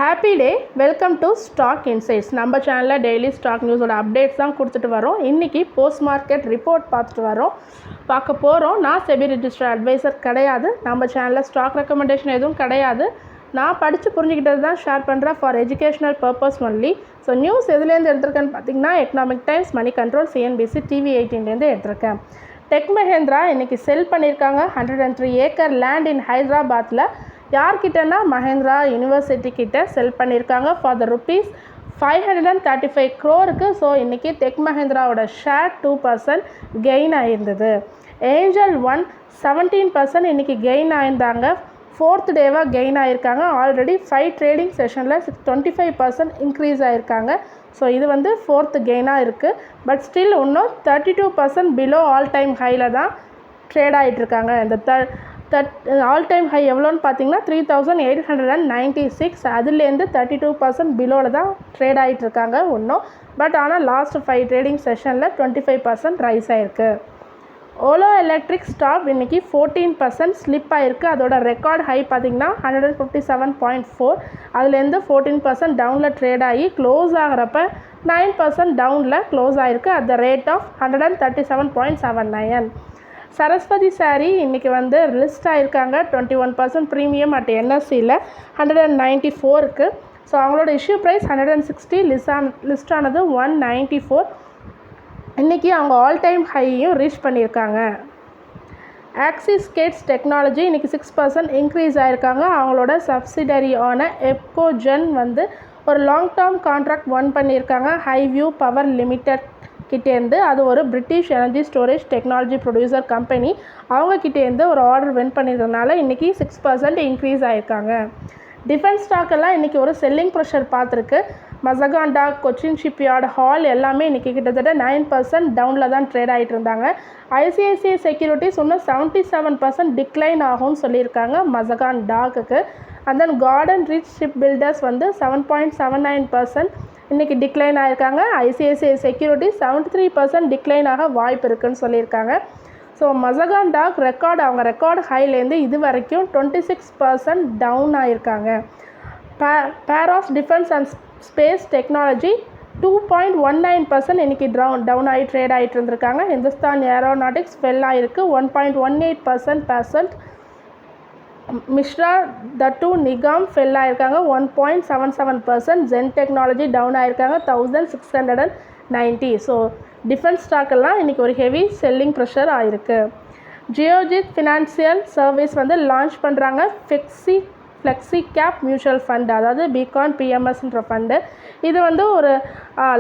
Happy day. Welcome to stock insights. நம்ம சேனலில் daily stock நியூஸோட updates தான் கொடுத்துட்டு வரோம். இன்றைக்கி போஸ்ட் மார்க்கெட் ரிப்போர்ட் பார்க்க போகிறோம். நான் செபி ரிஜிஸ்டர் அட்வைசர் கிடையாது. நம்ம சேனலில் ஸ்டாக் ரெக்கமெண்டேஷன் எதுவும் கிடையாது. நான் படித்து புரிஞ்சுக்கிட்டது தான் ஷேர் பண்ணுறேன் for educational purpose only. So news எதுலேருந்து எடுத்திருக்கேன்னு பார்த்தீங்கன்னா Economic Times, Money Control, CNBC, TV 18லேருந்து எடுத்திருக்கேன். டெக் மஹேந்திரா இன்றைக்கி செல் பண்ணியிருக்காங்க 103 ஏக்கர் லேண்ட் இன் ஹைதராபாத்தில். யார்கிட்டனா மஹேந்திரா யூனிவர்சிட்டி கிட்ட செல் பண்ணியிருக்காங்க for the rupees 535 crore. So இன்றைக்கி டெக் மஹேந்திராவோட ஷேர் 2% கெயின் ஆகிருந்தது. ஏஞ்சல் ஒன் 17% இன்றைக்கி கெயின் ஆயிருந்தாங்க. 4th டேவாக கெயின் ஆகியிருக்காங்க. ஆல்ரெடி 5 ட்ரேடிங் செஷனில் 25% இன்க்ரீஸ் ஆகிருக்காங்க. ஸோ இது 4th கெயினாக இருக்குது. பட் ஸ்டில் இன்னும் 32% பிலோ ஆல் டைம் ஹையில் தான் ட்ரேட் ஆகிட்டுருக்காங்க. இந்த ஆல் டைம் ஹை எவ்வளோன்னு பார்த்தீங்கன்னா 3896. அதுலேருந்து 32% பிலோவில் தான் ட்ரேட் ஆகிட்டுருக்காங்க இன்னும். பட் ஆனால் லாஸ்ட் 5 ட்ரேடிங் செஷனில் 25% ரைஸ் ஆகிருக்கு. ஓலோ எலக்ட்ரிக் ஸ்டாக் இன்றைக்கி 14% ஸ்லிப் ஆகிருக்கு. அதோட ரெக்கார்ட் ஹை பார்த்திங்கன்னா 157.4. அதுலேருந்து 14% டவுனில் ட்ரேட் ஆகி க்ளோஸ் ஆகிறப்ப 9% டவுனில் க்ளோஸ் ஆகிருக்கு at the rate of 137.79. Saraswati Saree இன்றைக்கி லிஸ்ட் ஆகிருக்காங்க 21% ப்ரீமியம் அட் என்எஸ்சியில் 194. ஸோ அவங்களோட இஷ்யூ ப்ரைஸ் 160, லிஸ்ட் ஆனது 194. இன்றைக்கி அவங்க ஆல் டைம் ஹையும் ரீச் பண்ணியிருக்காங்க. ஆக்சிஸ் கேட்ஸ் டெக்னாலஜி இன்றைக்கி 6% இன்க்ரீஸ் ஆகிருக்காங்க. அவங்களோட சப்சிடரியான எப்கோஜென் ஒரு லாங் டேர்ம் கான்ட்ராக்ட் ஒன் பண்ணியிருக்காங்க ஹைவியூ பவர் லிமிடெட் கிட்டேருந்து. அது ஒரு British energy storage technology producer company. அவங்கக்கிட்டேருந்து ஒரு ஆர்டர் வின் பண்ணியிருந்ததுனால இன்றைக்கி 6% இன்க்ரீஸ் ஆகிருக்காங்க. டிஃபென்ஸ் ஸ்டாக்கெல்லாம் இன்றைக்கி ஒரு செல்லிங் ப்ரெஷர் பார்த்துருக்கு. Mazagon Dock, Cochin Shipyard, HAL எல்லாமே இன்றைக்கி கிட்டத்தட்ட 9% டவுனில் தான் ட்ரேட் ஆகிட்டு இருந்தாங்க. ஐசிஐசிஐ செக்யூரிட்டிஸ் இன்னும் 77% டிக்ளைன் ஆகும்னு சொல்லியிருக்காங்க மசகான் டாக்குக்கு. And then Garden Reach Ship Builders 7.79% இன்றைக்கி டிக்ளைன் ஆகிருக்காங்க. ஐசிஐசிஐ செக்யூரிட்டிஸ் 73% டிக்ளைன் ஆக வாய்ப்பு இருக்குதுன்னு சொல்லியிருக்காங்க. ஸோ மசகான் டாக் அவங்க ரெக்கார்டு ஹைலேருந்து இது வரைக்கும் 26% டவுன் ஆகிருக்காங்க. Paras Defence and Space Technology 2.19% இன்றைக்கி டவுன் ஆகி ட்ரேட் ஆகிட்டு இருந்திருக்காங்க. ஹிந்துஸ்தான் ஏரோநாட்டிக்ஸ் ஃபெல் ஆகிருக்கு 1.18%. மிஸ்ரா தட்டு நிகாம் ஃபெல் ஆகிருக்காங்க 1.77%. ஜென் டெக்னாலஜி டவுன் ஆகிருக்காங்க 1690. ஸோ டிஃபென்ஸ் ஸ்டாக்கெல்லாம் இன்றைக்கி ஒரு ஹெவி செல்லிங் ப்ரெஷர் ஆகிருக்கு. ஜியோஜித் ஃபினான்சியல் சர்வீஸ் லான்ச் பண்ணுறாங்க ஃப்ளெக்ஸி கேப் மியூச்சுவல் ஃபண்டு, அதாவது பிகான் பிஎம்எஸ்ன்ற ஃபண்டு. இது ஒரு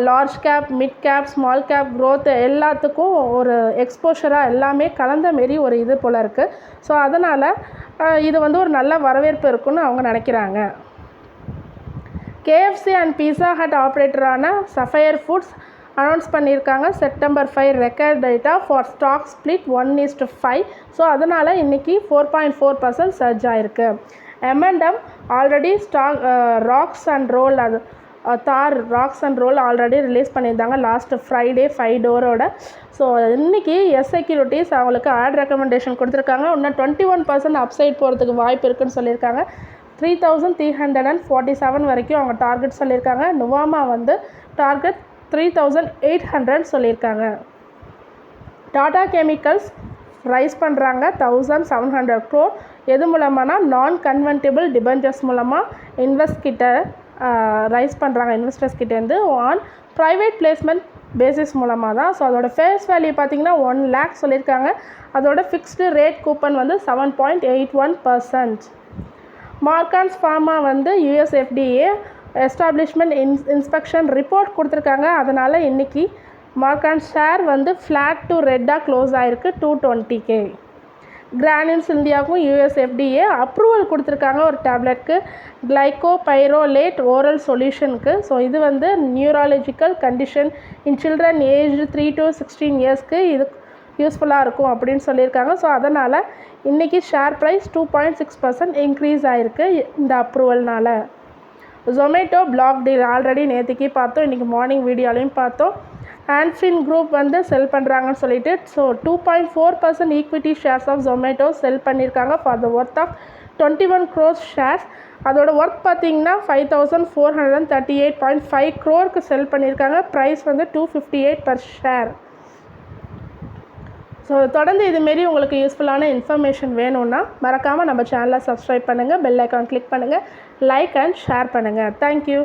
large cap, mid cap, small cap growth எல்லாத்துக்கும் ஒரு எக்ஸ்போஷராக எல்லாமே கலந்த மாரி ஒரு இது போல் இருக்குது. ஸோ அதனால் இது ஒரு நல்ல வரவேற்பு இருக்குன்னு அவங்க நினைக்கிறாங்க. கேஎஃப்சி அண்ட் பீஸா ஹட் ஆப்ரேட்டரான சஃபயர் ஃபுட்ஸ் அனௌன்ஸ் பண்ணியிருக்காங்க September 5 record data for stock split 1:5. So அதனால் இன்றைக்கி 4.4% சர்ஜ் ஆகிருக்கு. M&M already stock rocks and roll rocks and roll already release பண்ணியிருந்தாங்க லாஸ்ட் ஃப்ரைடே 5 டோரோட. ஸோ இன்றைக்கி எஸ் செக்யூரிட்டிஸ் அவங்களுக்கு add recommendation கொடுத்துருக்காங்க. இன்னும் 21% அப்சைட் போகிறதுக்கு வாய்ப்பு இருக்குதுன்னு சொல்லியிருக்காங்க. 3347 வரைக்கும் அவங்க டார்கெட் சொல்லியிருக்காங்க. நுவாமா டார்கெட் 3800 சொல்லியிருக்காங்க. டாடா கெமிக்கல்ஸ் ரைஸ் பண்ணுறாங்க 1700 crore. எது மூலமானா நான் கன்வெர்ட்டிபிள் டிபெஞ்சர்ஸ் மூலமாக ரைஸ் பண்ணுறாங்க இன்வெஸ்டர்ஸ் கிட்டேருந்து ஆன் ப்ரைவேட் பிளேஸ்மெண்ட் பேசிஸ் மூலமாக தான். ஸோ அதோட ஃபேஸ் வேல்யூ பார்த்திங்கன்னா 1 lakh சொல்லியிருக்காங்க. அதோட fixed rate coupon 7.81%. Marksans pharma USFDA establishment inspection report கொடுத்துருக்காங்க. அதனால் இன்றைக்கி மார்கான் ஷேர் ஃப்ளாட் டு ரெட்டாக க்ளோஸ் ஆகிருக்கு 220K. கிரானில்ஸ் இந்தியாவுக்கும் யூஎஸ்எஃப்டிஏ அப்ரூவல் கொடுத்துருக்காங்க ஒரு டேப்லெட்க்கு கிளைகோபைரோலேட் ஓரல் சொல்யூஷனுக்கு. ஸோ இது neurological condition in children age 3 to 16 இயர்ஸ்க்கு இது யூஸ்ஃபுல்லாக இருக்கும் அப்படின்னு சொல்லியிருக்காங்க. ஸோ அதனால் இன்றைக்கி ஷேர் ப்ரைஸ் 2.6% இன்க்ரீஸ் ஆகிருக்கு இந்த அப்ரூவல்னால். ஜொமேட்டோ பிளாக் டீல் ஆல்ரெடி நேற்றுக்கு பார்த்தோம், இன்றைக்கி மார்னிங் வீடியோலையும் பார்த்தோம். ஆன்ஃபின் குரூப் செல் பண்ணுறாங்கன்னு சொல்லிட்டு. So 2.4% equity shares of Zomato sell பண்ணியிருக்காங்க for the worth of 21 crore shares. அதோட ஒர்க் பார்த்தீங்கன்னா 5438.5 crore செல் பண்ணியிருக்காங்க. ப்ரைஸ் வந்து 258 per share. ஸோ தொடர்ந்து இதுமாரி உங்களுக்கு யூஸ்ஃபுல்லான இன்ஃபர்மேஷன் வேணும்னா மறக்காமல் நம்ம சேனலை சப்ஸ்கிரைப் பண்ணுங்கள், பெல் ஐக்கான் கிளிக் பண்ணுங்கள், லைக் அண்ட் ஷேர் பண்ணுங்கள். தேங்க்யூ.